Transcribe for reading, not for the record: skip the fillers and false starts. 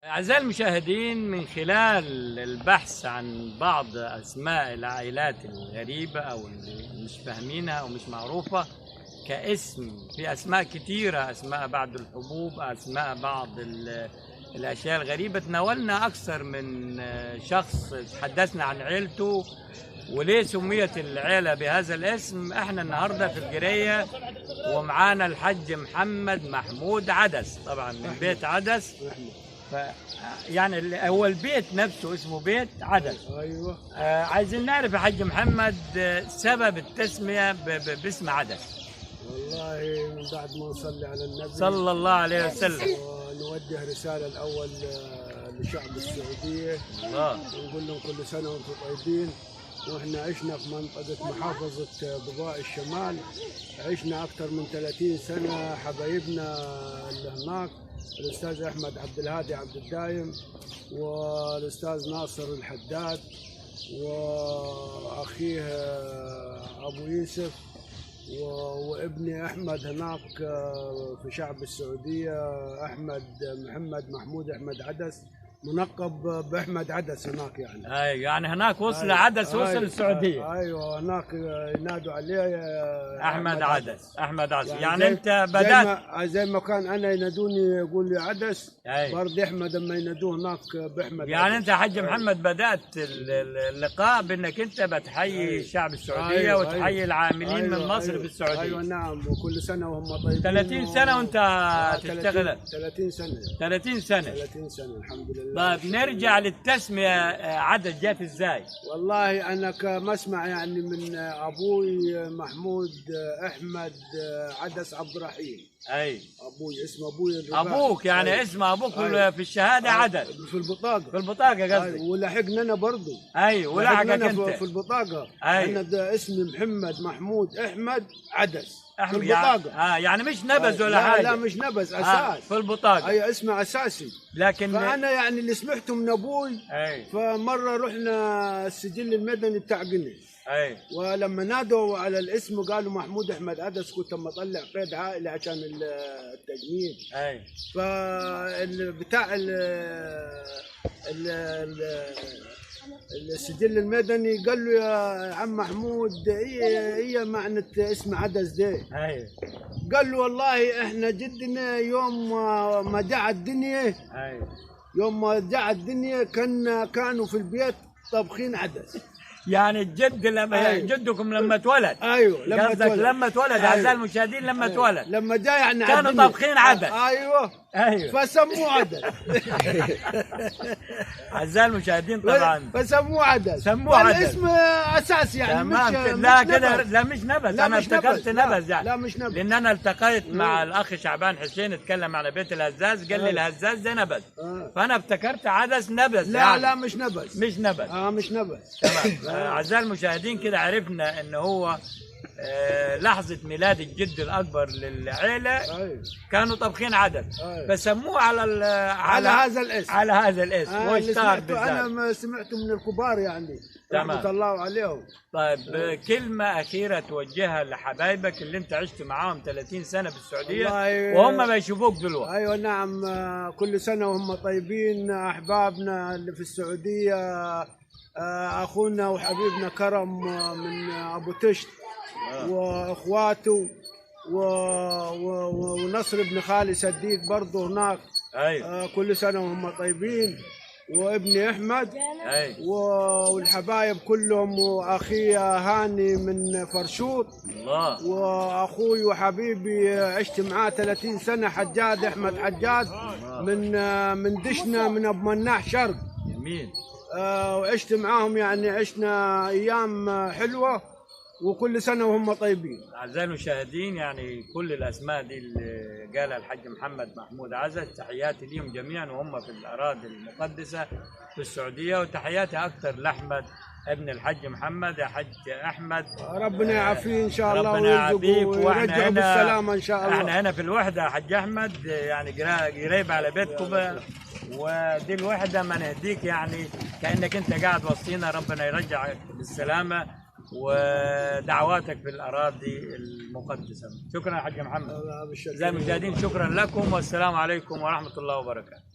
أعزائي المشاهدين، من خلال البحث عن بعض أسماء العائلات الغريبة أو اللي مش فاهمينها أو مش معروفة كاسم، في أسماء كتيرة، أسماء بعض الحبوب، أسماء بعض الأشياء الغريبة. تناولنا أكثر من شخص تحدثنا عن عيلته وليه سميت العيلة بهذا الاسم. احنا النهاردة في الجرية ومعانا الحج محمد محمود عدس، طبعا من بيت عدس. يعني هو البيت نفسه اسمه بيت عدس. ايوه. عايزين نعرف يا حاج محمد سبب التسمية باسم عدس. والله من بعد ما نصلي على النبي صلى الله عليه وسلم ونوجه رسالة الأول لشعب السعودية، ونقول لهم كل سنة وانتم طيبين. واحنا عشنا في منطقة محافظة بضاء الشمال، عشنا أكثر من 30 سنة. حبايبنا اللي هناك الأستاذ أحمد عبد الهادي عبد الدايم، والأستاذ ناصر الحداد، وأخيه أبو يوسف، وابني أحمد هناك في شعب السعودية، أحمد محمد محمود أحمد عدس، منقب بأحمد عدس هناك. يعني ايوه، يعني هناك وصل عدس، وصل السعودية. ايوه، هناك ينادوا عليه احمد عدس. احمد عدس، يعني انت بدأت زي ما كان انا ينادوني يقول لي عدس، برضه احمد لما ينادوه هناك باحمد. يعني عدس. انت يا حاج محمد بدأت اللقاء بانك انت بتحيي الشعب السعودية وتحيي العاملين من مصر في السعودية. ايوه نعم، وكل سنة وهم طيبين. 30 سنة وانت تشتغل. 30 سنة. 30 سنة. 30 سنة الحمد لله. طيب نرجع للتسمية، عدس جات ازاي؟ والله انا كما اسمع يعني من ابوي محمود احمد عدس عبد الرحيم. اي ابوي، اسم ابوي ابوك، يعني اسم ابوك في الشهاده عدس، في البطاقه. في البطاقه قصدي. ولحقنا انا برضه. اي ولحقك انت في البطاقه. انا ده اسمي محمد محمود احمد عدس في البطاقه. يعني مش نبذ ولا حاجه. لا مش نبذ، اساس في البطاقه. اي اسمه اساسي. لكن فانا يعني اللي سمعته من ابوي. فمره رحنا السجل المدني بتاع قنا. ولما نادوا على الاسم قالوا محمود احمد عدس، كنت اما اطلع قيد عائلي عشان التجنيد. فبتاع السجل المدني قال له يا عم محمود، هي معنى اسم عدس ده؟ قال له والله احنا جدنا يوم ما جاء الدنيا، يوم ما جاء الدنيا كانوا في البيت طبخين عدس. يعني الجد لما جدكم لما اتولد. ايوه لما اتولد. لما اتولد اعزائي المشاهدين، لما اتولد لما جاء يعني كانوا طابخين عدس. ايوه فسموه عدس. اعزائي المشاهدين طبعا فسموه عدس. سموه عدس. الاسم اساسي يعني. تمام. لا كده، لا مش نبذ. انا افتكرت نبذ يعني. لا مش نبذ، لان انا التقيت مع الاخ شعبان حسين، اتكلم على بيت الهزاز، قال لي الهزاز ده نبذ. فانا افتكرت عدس نبذ. لا يعني. لا مش نبذ. مش نبذ. مش نبذ. تمام. اعزائي المشاهدين، كده عرفنا ان هو لحظة ميلاد الجد الأكبر للعيلة كانوا طبخين عدس، فسموه على هذا الاسم. على هذا الاسم واشتهر بالذات. أنا ما سمعته من الكبار يعني، رحمة الله عليهم. طيب كلمة أخيرة توجهها لحبايبك اللي أنت عشت معاهم 30 سنة في السعودية وهم ما يشوفوك دلوقتي. أيوة نعم، كل سنة وهم طيبين. أحبابنا اللي في السعودية، أخونا وحبيبنا كرم من أبو تشت واخواته ونصر ابن خالي صديق برضه هناك. كل سنه وهم طيبين. وابني احمد والحبايب كلهم، واخي هاني من فرشوط، واخوي وحبيبي عشت معاه 30 سنه حجاد احمد حجاد من دشنا من ابو مناح شرق. جميل. وعشت معاهم، يعني عشنا ايام حلوه، وكل سنة وهم طيبين. أعزائي المشاهدين، يعني كل الأسماء دي اللي قالها الحاج محمد محمود عدس، تحياتي ليهم جميعا وهم في الأراضي المقدسة في السعودية، وتحياتي أكثر لأحمد ابن الحج محمد. يا حج أحمد ربنا يعافيه إن شاء الله، ربنا يعافيك، ويرجعه بالسلامة إن شاء الله. احنا هنا في الوحدة يا حج أحمد، يعني قريب على بيتكم، ودي الوحدة ما نهديك يعني كأنك أنت قاعد وسطينا. ربنا يرجعك بالسلامة ودعواتك في الأراضي المقدسة. شكرا يا حاج محمد. أعزائي المشاهدين، شكرا لكم والسلام عليكم ورحمة الله وبركاته.